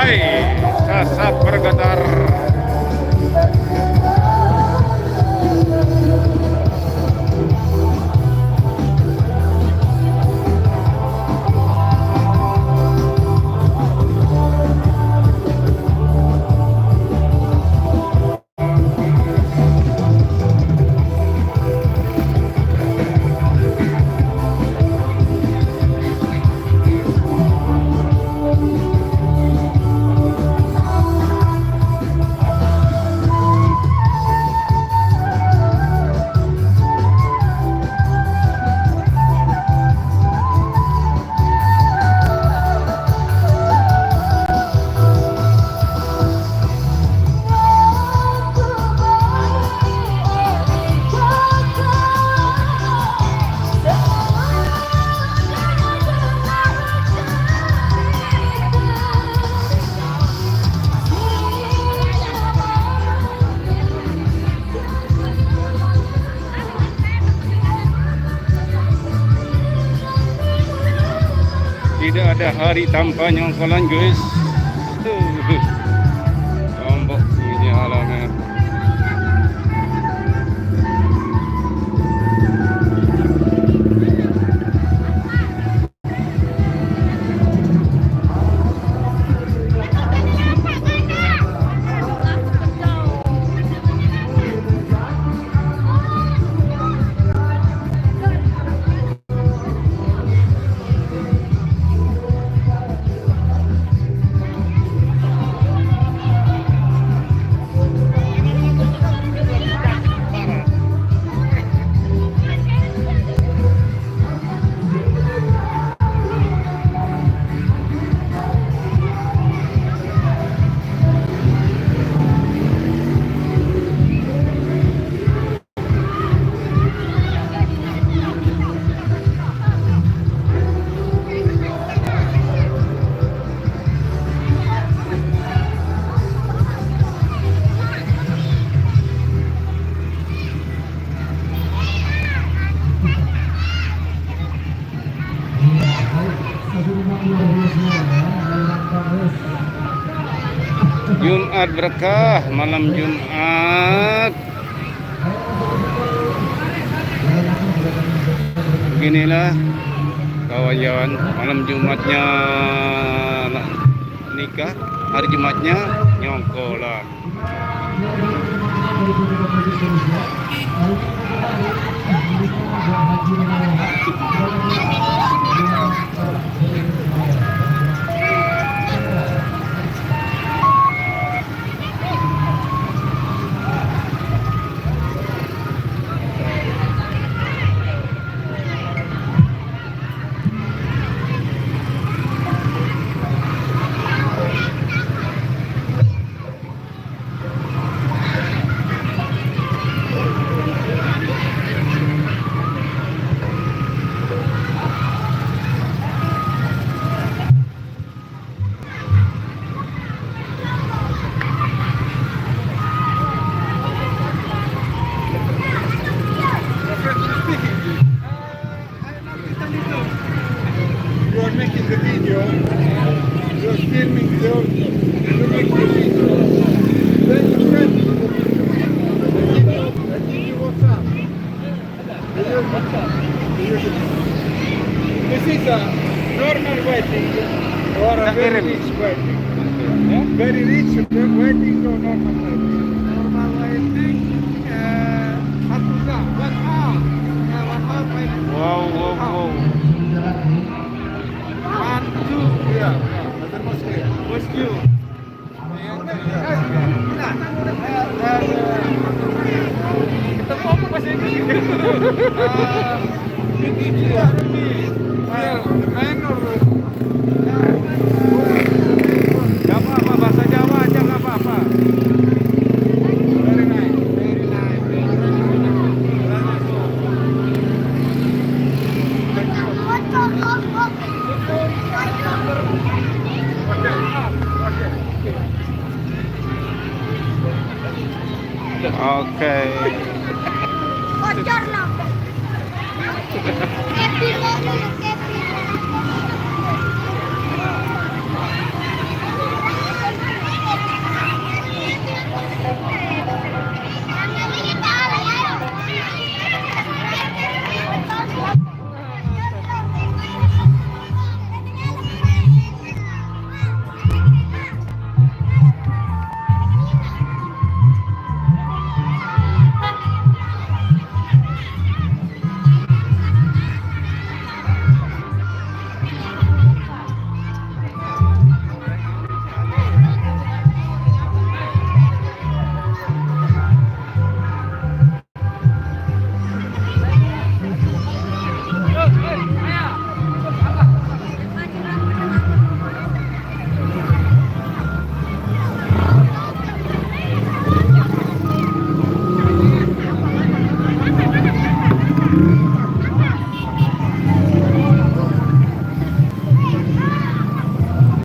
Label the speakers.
Speaker 1: Hai, Sasat Bergetar. Tidak ada hari tanpa nyongkolan, guys. Lombok punya alamnya. Jumat berkah, malam Jumat. Beginilah kawan-kawan, malam Jumatnya nikah, hari Jumatnya nyongkolan.
Speaker 2: Making the video, you're filming the audio, you make the video, then you send me the video. I give you WhatsApp. This is a normal wedding or a very rich wedding. Very rich wedding or normal wedding? Normal wedding, satu jam, 1 hour. 1 hour, 5 minutes.
Speaker 1: Wow.
Speaker 2: Iya, ada mosque. Ketemu apa bahasa Inggris?
Speaker 1: Gak apa-apa, bahasa Jawa aja gak apa-apa.
Speaker 2: Very nice, very nice.
Speaker 1: Oke.